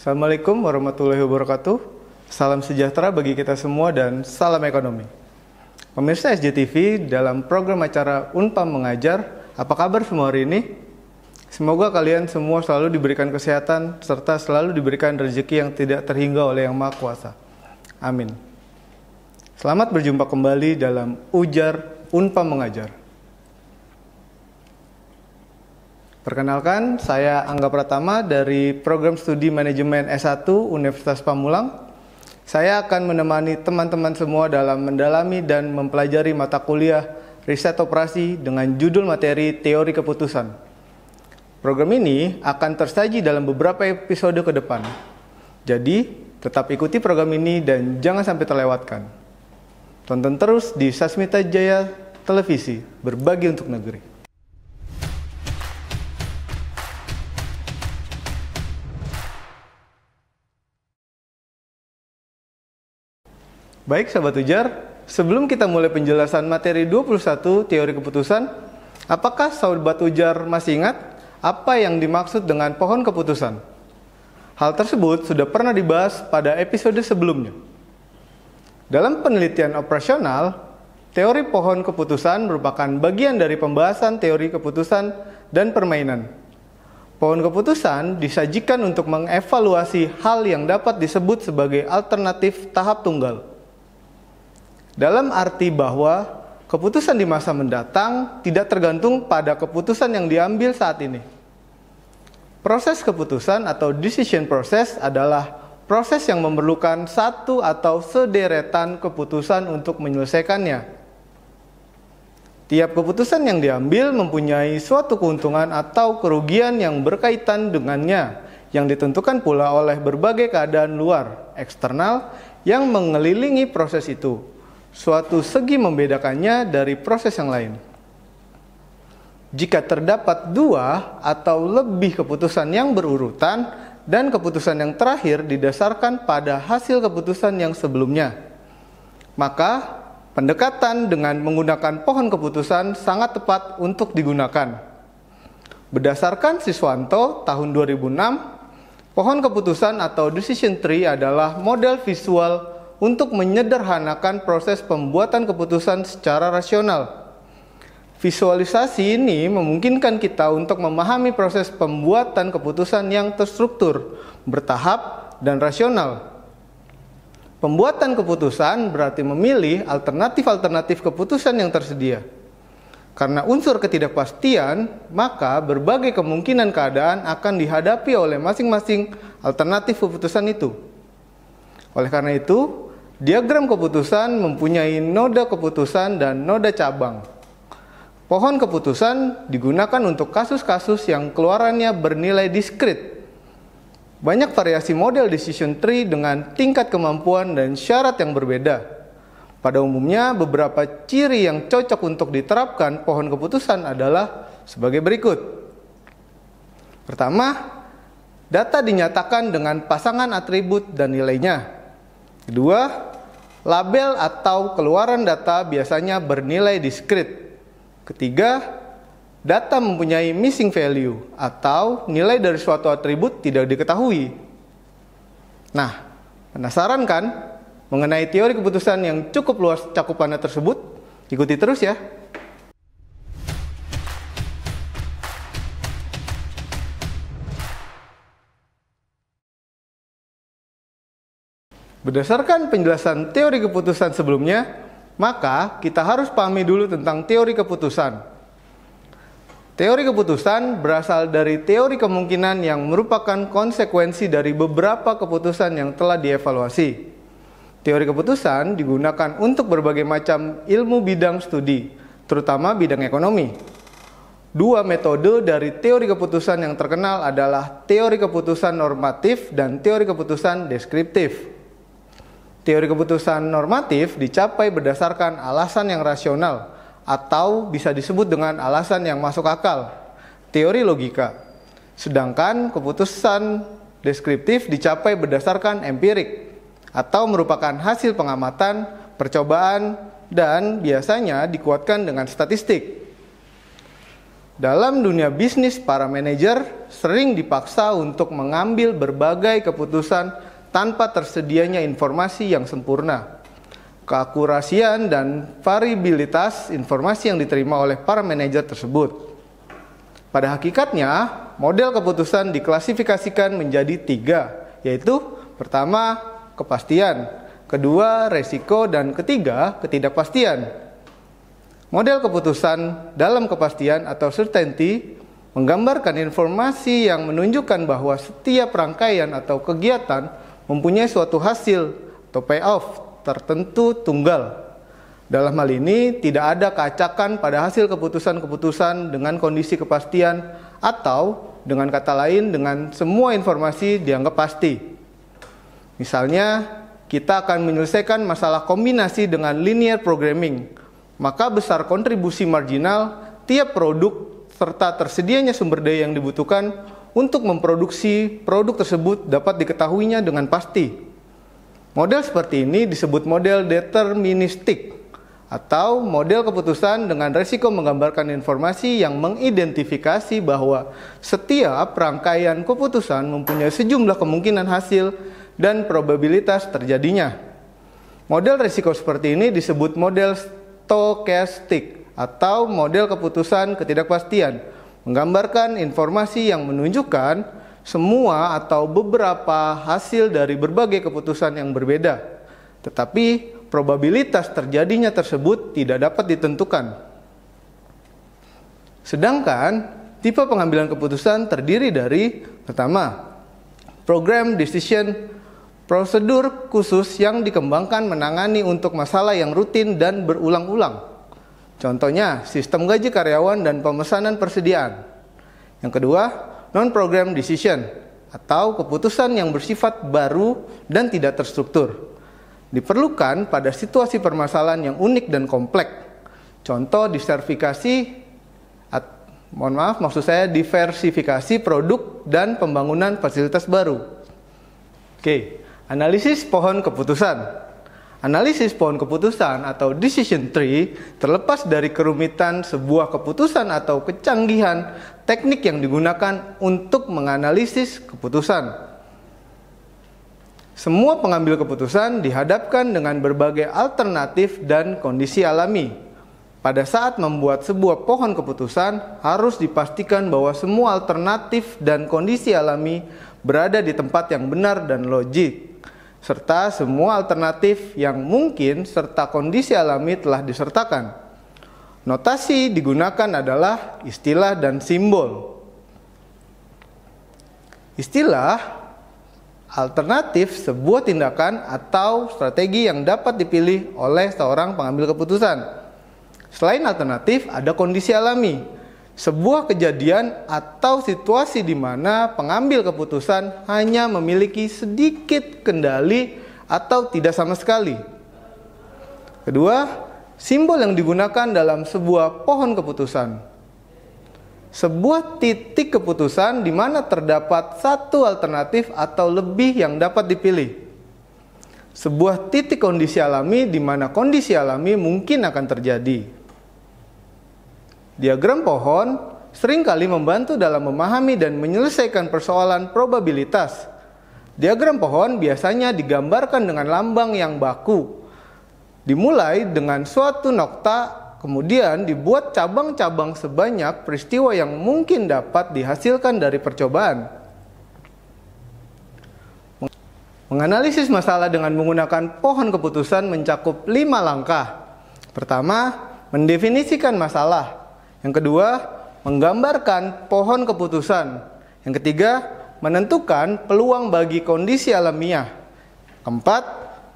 Assalamualaikum warahmatullahi wabarakatuh. Salam sejahtera bagi kita semua dan salam ekonomi. Pemirsa SJTV, dalam program acara Unpam Mengajar, apa kabar semua hari ini? Semoga kalian semua selalu diberikan kesehatan serta selalu diberikan rezeki yang tidak terhingga oleh Yang Maha Kuasa. Amin. Selamat berjumpa kembali dalam Ujar Unpam Mengajar. Perkenalkan, saya Angga Pratama dari Program Studi Manajemen S1 Universitas Pamulang. Saya akan menemani teman-teman semua dalam mendalami dan mempelajari mata kuliah Riset Operasi dengan judul materi Teori Keputusan. Program ini akan tersaji dalam beberapa episode ke depan. Jadi, tetap ikuti program ini dan jangan sampai terlewatkan. Tonton terus di Sasmita Jaya Televisi, berbagi untuk negeri. Baik sahabat ujar, sebelum kita mulai penjelasan materi 21 teori keputusan, apakah sahabat ujar masih ingat apa yang dimaksud dengan pohon keputusan? Hal tersebut sudah pernah dibahas pada episode sebelumnya. Dalam penelitian operasional, teori pohon keputusan merupakan bagian dari pembahasan teori keputusan dan permainan. Pohon keputusan disajikan untuk mengevaluasi hal yang dapat disebut sebagai alternatif tahap tunggal. Dalam arti bahwa keputusan di masa mendatang tidak tergantung pada keputusan yang diambil saat ini. Proses keputusan atau decision process adalah proses yang memerlukan satu atau sederetan keputusan untuk menyelesaikannya. Tiap keputusan yang diambil mempunyai suatu keuntungan atau kerugian yang berkaitan dengannya, yang ditentukan pula oleh berbagai keadaan luar, eksternal, yang mengelilingi proses itu. Suatu segi membedakannya dari proses yang lain. Jika terdapat dua atau lebih keputusan yang berurutan dan keputusan yang terakhir didasarkan pada hasil keputusan yang sebelumnya, maka pendekatan dengan menggunakan pohon keputusan sangat tepat untuk digunakan. Berdasarkan Siswanto tahun 2006, pohon keputusan atau decision tree adalah model visual untuk menyederhanakan proses pembuatan keputusan secara rasional. Visualisasi ini memungkinkan kita untuk memahami proses pembuatan keputusan yang terstruktur, bertahap, dan rasional. Pembuatan keputusan berarti memilih alternatif-alternatif keputusan yang tersedia. Karena unsur ketidakpastian, maka berbagai kemungkinan keadaan akan dihadapi oleh masing-masing alternatif keputusan itu. Oleh karena itu, diagram keputusan mempunyai noda keputusan dan noda cabang. Pohon keputusan digunakan untuk kasus-kasus yang keluarannya bernilai diskrit. Banyak variasi model decision tree dengan tingkat kemampuan dan syarat yang berbeda. Pada umumnya, beberapa ciri yang cocok untuk diterapkan pohon keputusan adalah sebagai berikut. Pertama, data dinyatakan dengan pasangan atribut dan nilainya. Kedua, label atau keluaran data biasanya bernilai diskrit. Ketiga, data mempunyai missing value atau nilai dari suatu atribut tidak diketahui. Nah, penasaran kan mengenai teori keputusan yang cukup luas cakupannya tersebut? Ikuti terus ya. Berdasarkan penjelasan teori keputusan sebelumnya, maka kita harus pahami dulu tentang teori keputusan. Teori keputusan berasal dari teori kemungkinan yang merupakan konsekuensi dari beberapa keputusan yang telah dievaluasi. Teori keputusan digunakan untuk berbagai macam ilmu bidang studi, terutama bidang ekonomi. Dua metode dari teori keputusan yang terkenal adalah teori keputusan normatif dan teori keputusan deskriptif. Teori keputusan normatif dicapai berdasarkan alasan yang rasional atau bisa disebut dengan alasan yang masuk akal, teori logika. Sedangkan keputusan deskriptif dicapai berdasarkan empirik atau merupakan hasil pengamatan, percobaan, dan biasanya dikuatkan dengan statistik. Dalam dunia bisnis, para manajer sering dipaksa untuk mengambil berbagai keputusan tanpa tersedianya informasi yang sempurna. Keakurasian dan variabilitas informasi yang diterima oleh para manajer tersebut. Pada hakikatnya, model keputusan diklasifikasikan menjadi 3, yaitu pertama, kepastian, kedua, resiko, dan ketiga, ketidakpastian. Model keputusan dalam kepastian atau certainty menggambarkan informasi yang menunjukkan bahwa setiap rangkaian atau kegiatan mempunyai suatu hasil atau payoff tertentu tunggal. Dalam hal ini, tidak ada keacakan pada hasil keputusan-keputusan dengan kondisi kepastian atau dengan kata lain dengan semua informasi dianggap pasti. Misalnya, kita akan menyelesaikan masalah kombinasi dengan linear programming. Maka besar kontribusi marginal tiap produk serta tersedianya sumber daya yang dibutuhkan untuk memproduksi produk tersebut dapat diketahuinya dengan pasti. Model seperti ini disebut model deterministik atau model keputusan dengan resiko menggambarkan informasi yang mengidentifikasi bahwa setiap rangkaian keputusan mempunyai sejumlah kemungkinan hasil dan probabilitas terjadinya. Model risiko seperti ini disebut model stokastik atau model keputusan ketidakpastian, menggambarkan informasi yang menunjukkan semua atau beberapa hasil dari berbagai keputusan yang berbeda, tetapi probabilitas terjadinya tersebut tidak dapat ditentukan. Sedangkan tipe pengambilan keputusan terdiri dari pertama, program decision, prosedur khusus yang dikembangkan menangani untuk masalah yang rutin dan berulang-ulang. Contohnya, sistem gaji karyawan dan pemesanan persediaan. Yang kedua, non-program decision atau keputusan yang bersifat baru dan tidak terstruktur. Diperlukan pada situasi permasalahan yang unik dan kompleks. Contoh diversifikasi produk dan pembangunan fasilitas baru. Oke. Analisis pohon keputusan. Analisis pohon keputusan atau decision tree terlepas dari kerumitan sebuah keputusan atau kecanggihan teknik yang digunakan untuk menganalisis keputusan. Semua pengambil keputusan dihadapkan dengan berbagai alternatif dan kondisi alami. Pada saat membuat sebuah pohon keputusan, harus dipastikan bahwa semua alternatif dan kondisi alami berada di tempat yang benar dan logik, serta semua alternatif yang mungkin serta kondisi alami telah disertakan. Notasi digunakan adalah istilah dan simbol. Istilah alternatif sebuah tindakan atau strategi yang dapat dipilih oleh seorang pengambil keputusan. Selain alternatif, ada kondisi alami, sebuah kejadian atau situasi di mana pengambil keputusan hanya memiliki sedikit kendali atau tidak sama sekali. Kedua, simbol yang digunakan dalam sebuah pohon keputusan. Sebuah titik keputusan di mana terdapat satu alternatif atau lebih yang dapat dipilih. Sebuah titik kondisi alami di mana kondisi alami mungkin akan terjadi. Diagram pohon seringkali membantu dalam memahami dan menyelesaikan persoalan probabilitas. Diagram pohon biasanya digambarkan dengan lambang yang baku. Dimulai dengan suatu nokta, kemudian dibuat cabang-cabang sebanyak peristiwa yang mungkin dapat dihasilkan dari percobaan. Menganalisis masalah dengan menggunakan pohon keputusan mencakup 5 langkah. Pertama, mendefinisikan masalah. Yang kedua, menggambarkan pohon keputusan. Yang ketiga, menentukan peluang bagi kondisi alamiah. Keempat,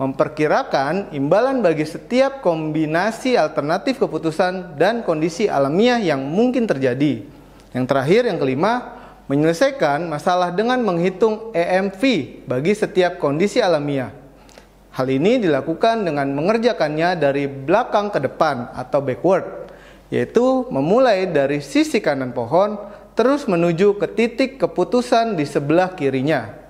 memperkirakan imbalan bagi setiap kombinasi alternatif keputusan dan kondisi alamiah yang mungkin terjadi. Yang terakhir, yang kelima, menyelesaikan masalah dengan menghitung EMV bagi setiap kondisi alamiah. Hal ini dilakukan dengan mengerjakannya dari belakang ke depan atau backward, yaitu memulai dari sisi kanan pohon terus menuju ke titik keputusan di sebelah kirinya.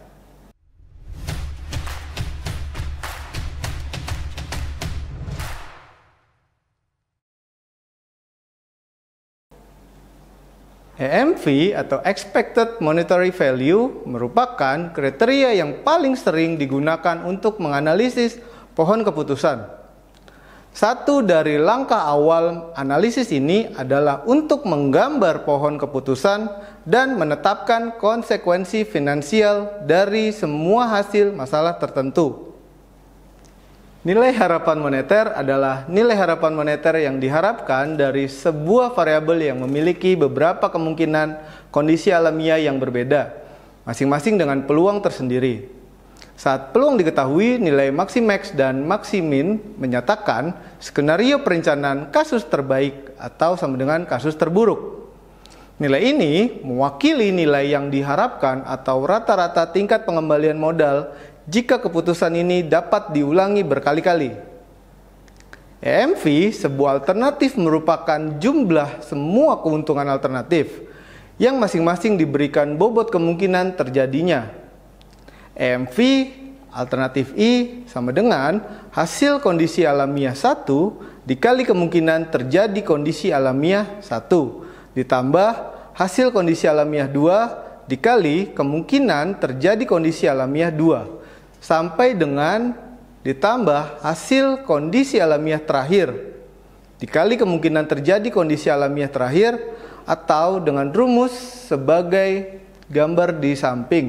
EMV atau Expected Monetary Value merupakan kriteria yang paling sering digunakan untuk menganalisis pohon keputusan. Satu dari langkah awal analisis ini adalah untuk menggambar pohon keputusan dan menetapkan konsekuensi finansial dari semua hasil masalah tertentu. Nilai harapan moneter adalah nilai harapan moneter yang diharapkan dari sebuah variabel yang memiliki beberapa kemungkinan kondisi alamiah yang berbeda, masing-masing dengan peluang tersendiri. Saat peluang diketahui, nilai maximax dan maximin menyatakan skenario perencanaan kasus terbaik atau sama dengan kasus terburuk. Nilai ini mewakili nilai yang diharapkan atau rata-rata tingkat pengembalian modal jika keputusan ini dapat diulangi berkali-kali. EMV, sebuah alternatif merupakan jumlah semua keuntungan alternatif yang masing-masing diberikan bobot kemungkinan terjadinya. EMV alternatif I sama dengan hasil kondisi alamiah 1 dikali kemungkinan terjadi kondisi alamiah 1 ditambah hasil kondisi alamiah 2 dikali kemungkinan terjadi kondisi alamiah 2 sampai dengan ditambah hasil kondisi alamiah terakhir dikali kemungkinan terjadi kondisi alamiah terakhir, atau dengan rumus sebagai gambar di samping,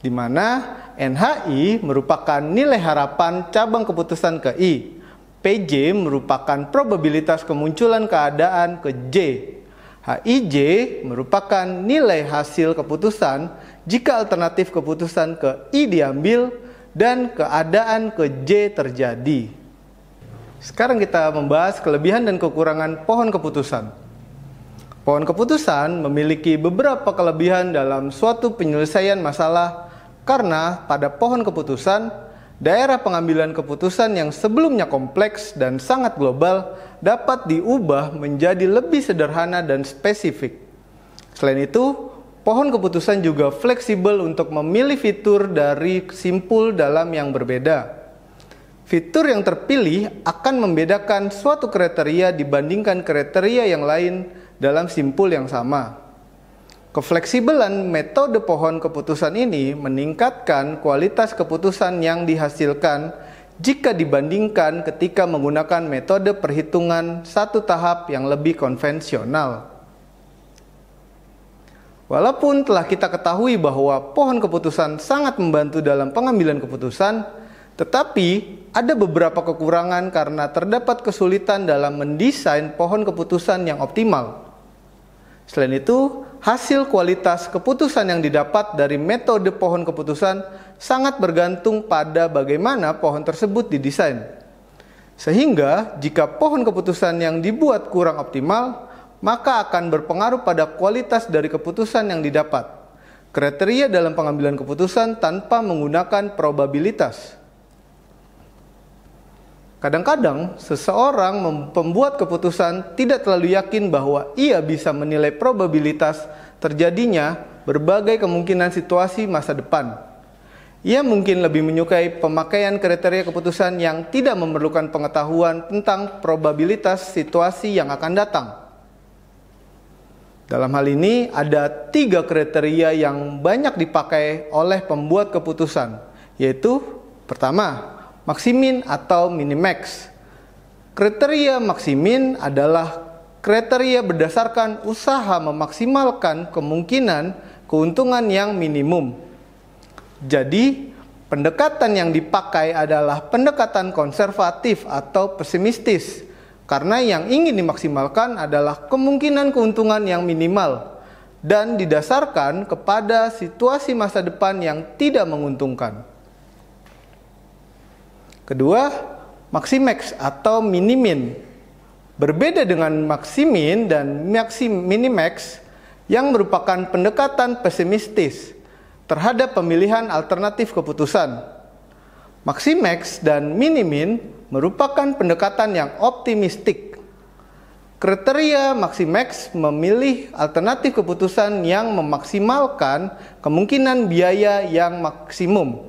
di mana NHI merupakan nilai harapan cabang keputusan ke I, PJ merupakan probabilitas kemunculan keadaan ke J, HIJ merupakan nilai hasil keputusan jika alternatif keputusan ke I diambil dan keadaan ke J terjadi. Sekarang kita membahas kelebihan dan kekurangan pohon keputusan. Pohon keputusan memiliki beberapa kelebihan dalam suatu penyelesaian masalah karena pada pohon keputusan, daerah pengambilan keputusan yang sebelumnya kompleks dan sangat global dapat diubah menjadi lebih sederhana dan spesifik. Selain itu, pohon keputusan juga fleksibel untuk memilih fitur dari simpul dalam yang berbeda. Fitur yang terpilih akan membedakan suatu kriteria dibandingkan kriteria yang lain dalam simpul yang sama. Kefleksibelan metode pohon keputusan ini meningkatkan kualitas keputusan yang dihasilkan jika dibandingkan ketika menggunakan metode perhitungan satu tahap yang lebih konvensional. Walaupun telah kita ketahui bahwa pohon keputusan sangat membantu dalam pengambilan keputusan, tetapi ada beberapa kekurangan karena terdapat kesulitan dalam mendesain pohon keputusan yang optimal. Selain itu, hasil kualitas keputusan yang didapat dari metode pohon keputusan sangat bergantung pada bagaimana pohon tersebut didesain. Sehingga, jika pohon keputusan yang dibuat kurang optimal, maka akan berpengaruh pada kualitas dari keputusan yang didapat. Kriteria dalam pengambilan keputusan tanpa menggunakan probabilitas. Kadang-kadang, seseorang pembuat keputusan tidak terlalu yakin bahwa ia bisa menilai probabilitas terjadinya berbagai kemungkinan situasi masa depan. Ia mungkin lebih menyukai pemakaian kriteria keputusan yang tidak memerlukan pengetahuan tentang probabilitas situasi yang akan datang. Dalam hal ini, ada 3 kriteria yang banyak dipakai oleh pembuat keputusan, yaitu pertama, maksimin atau minimax. Kriteria maksimin adalah kriteria berdasarkan usaha memaksimalkan kemungkinan keuntungan yang minimum. Jadi, pendekatan yang dipakai adalah pendekatan konservatif atau pesimistis, karena yang ingin dimaksimalkan adalah kemungkinan keuntungan yang minimal dan didasarkan kepada situasi masa depan yang tidak menguntungkan. Kedua, maximax atau minimin. Berbeda dengan maksimin dan minimax yang merupakan pendekatan pesimistis terhadap pemilihan alternatif keputusan. Maximax dan minimin merupakan pendekatan yang optimistik. Kriteria maximax memilih alternatif keputusan yang memaksimalkan kemungkinan biaya yang maksimum.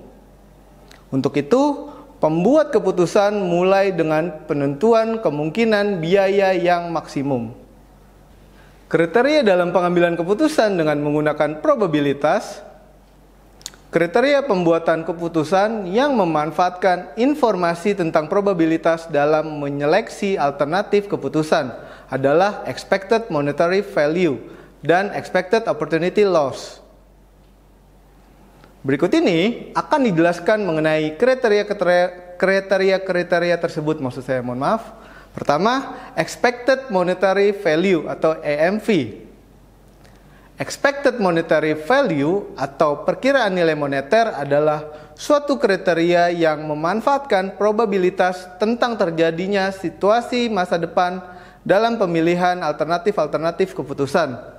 Untuk itu, Pembuat keputusan mulai dengan penentuan kemungkinan biaya yang maksimum. Kriteria dalam pengambilan keputusan dengan menggunakan probabilitas. Kriteria pembuatan keputusan yang memanfaatkan informasi tentang probabilitas dalam menyeleksi alternatif keputusan adalah expected monetary value dan expected opportunity loss. Berikut ini akan dijelaskan mengenai kriteria tersebut, maksud saya, mohon maaf. Pertama, expected monetary value atau EMV. Expected monetary value atau perkiraan nilai moneter adalah suatu kriteria yang memanfaatkan probabilitas tentang terjadinya situasi masa depan dalam pemilihan alternatif keputusan.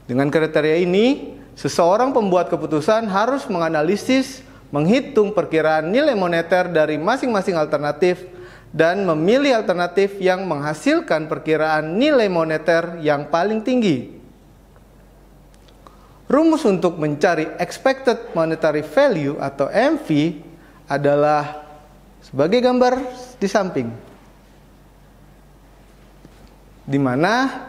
Dengan kriteria ini, seseorang pembuat keputusan harus menganalisis, menghitung perkiraan nilai moneter dari masing-masing alternatif dan memilih alternatif yang menghasilkan perkiraan nilai moneter yang paling tinggi. Rumus untuk mencari expected monetary value atau MV adalah sebagai gambar di samping, di mana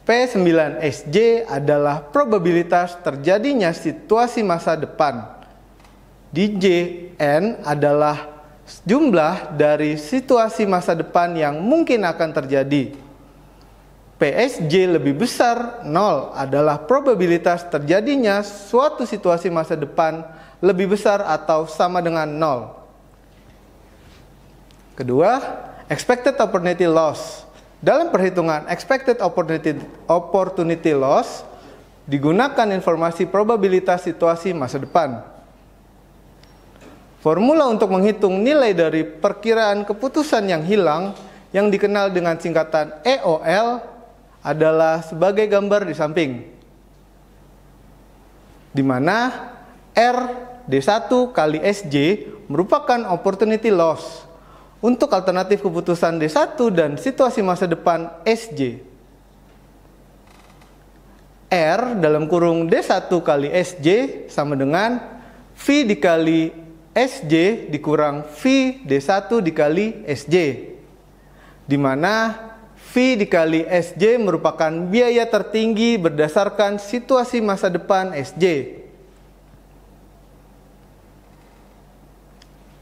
P9SJ adalah probabilitas terjadinya situasi masa depan. DJ-N adalah jumlah dari situasi masa depan yang mungkin akan terjadi. PSJ lebih besar 0 adalah probabilitas terjadinya suatu situasi masa depan lebih besar atau sama dengan 0. Kedua, expected opportunity loss. Dalam perhitungan expected opportunity loss, digunakan informasi probabilitas situasi masa depan. Formula untuk menghitung nilai dari perkiraan keputusan yang hilang, yang dikenal dengan singkatan EOL, adalah sebagai gambar di samping, di mana R D1 kali SJ merupakan opportunity loss untuk alternatif keputusan D1 dan situasi masa depan SJ. R dalam kurung D1 kali SJ sama dengan V dikali SJ dikurang V D1 dikali SJ, di mana V dikali SJ merupakan biaya tertinggi berdasarkan situasi masa depan SJ.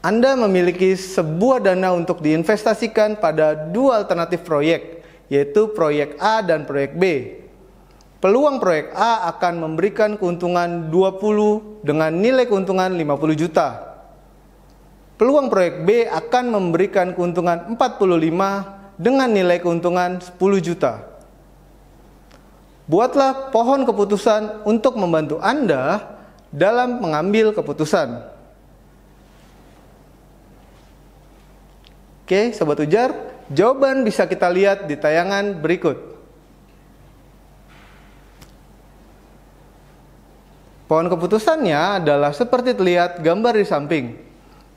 Anda memiliki sebuah dana untuk diinvestasikan pada dua alternatif proyek, yaitu proyek A dan proyek B. Peluang proyek A akan memberikan keuntungan 20 dengan nilai keuntungan 50 juta. Peluang proyek B akan memberikan keuntungan 45 dengan nilai keuntungan 10 juta. Buatlah pohon keputusan untuk membantu Anda dalam mengambil keputusan. Oke, Sobat Ujar, jawaban bisa kita lihat di tayangan berikut. Pohon keputusannya adalah seperti terlihat gambar di samping.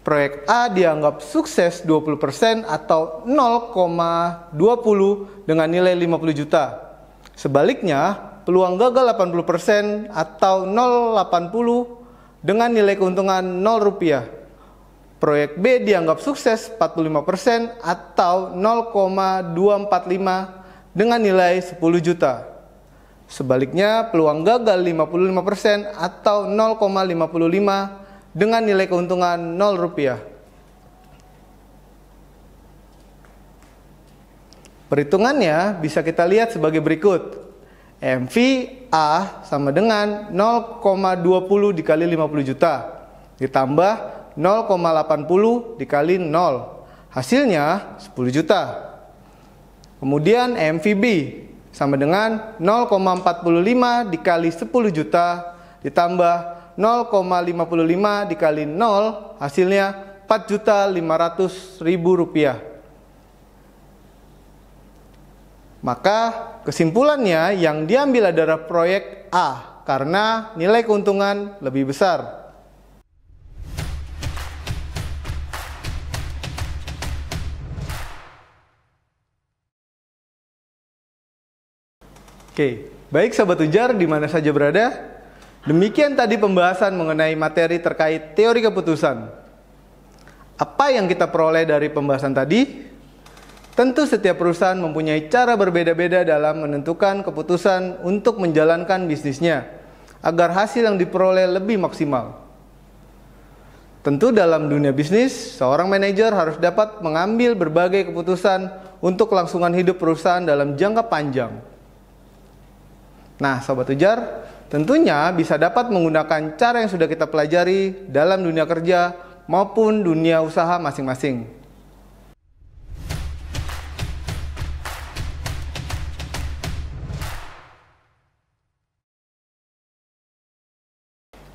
Proyek A dianggap sukses 20% atau 0,20 dengan nilai 50 juta. Sebaliknya, peluang gagal 80% atau 0,80 dengan nilai keuntungan 0 rupiah. Proyek B dianggap sukses 45% atau 0,245 dengan nilai 10 juta. Sebaliknya, peluang gagal 55% atau 0,55 dengan nilai keuntungan 0 rupiah. Perhitungannya bisa kita lihat sebagai berikut. MV A sama dengan 0,20 dikali 50 juta ditambah 0,80 dikali 0, hasilnya 10 juta. Kemudian MVB sama dengan 0,45 dikali 10 juta ditambah 0,55 dikali 0, hasilnya 4.500.000 rupiah. Maka kesimpulannya yang diambil adalah proyek A karena nilai keuntungan lebih besar. Oke, baik Sobat Ujar di mana saja berada. Demikian tadi pembahasan mengenai materi terkait teori keputusan. Apa yang kita peroleh dari pembahasan tadi? Tentu setiap perusahaan mempunyai cara berbeda-beda dalam menentukan keputusan untuk menjalankan bisnisnya, agar hasil yang diperoleh lebih maksimal. Tentu dalam dunia bisnis, seorang manajer harus dapat mengambil berbagai keputusan untuk kelangsungan hidup perusahaan dalam jangka panjang. Nah, Sobat Ujar, tentunya bisa dapat menggunakan cara yang sudah kita pelajari dalam dunia kerja maupun dunia usaha masing-masing.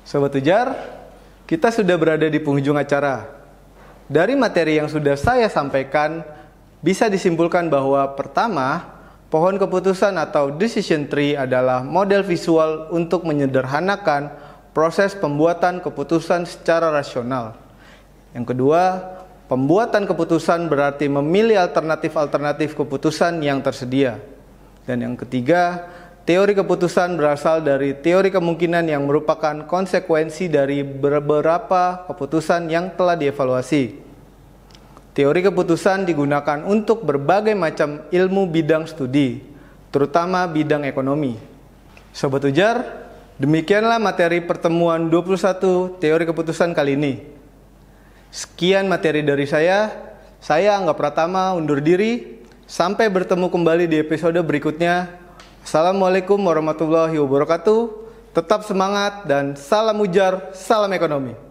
Sobat Ujar, kita sudah berada di penghujung acara. Dari materi yang sudah saya sampaikan, bisa disimpulkan bahwa pertama, pohon keputusan atau decision tree adalah model visual untuk menyederhanakan proses pembuatan keputusan secara rasional. Yang kedua, pembuatan keputusan berarti memilih alternatif-alternatif keputusan yang tersedia. Dan yang ketiga, teori keputusan berasal dari teori kemungkinan yang merupakan konsekuensi dari beberapa keputusan yang telah dievaluasi. Teori keputusan digunakan untuk berbagai macam ilmu bidang studi, terutama bidang ekonomi. Sobat Ujar, demikianlah materi pertemuan 21 teori keputusan kali ini. Sekian materi dari saya Angga Pratama undur diri. Sampai bertemu kembali di episode berikutnya. Assalamualaikum warahmatullahi wabarakatuh. Tetap semangat dan salam ujar, salam ekonomi.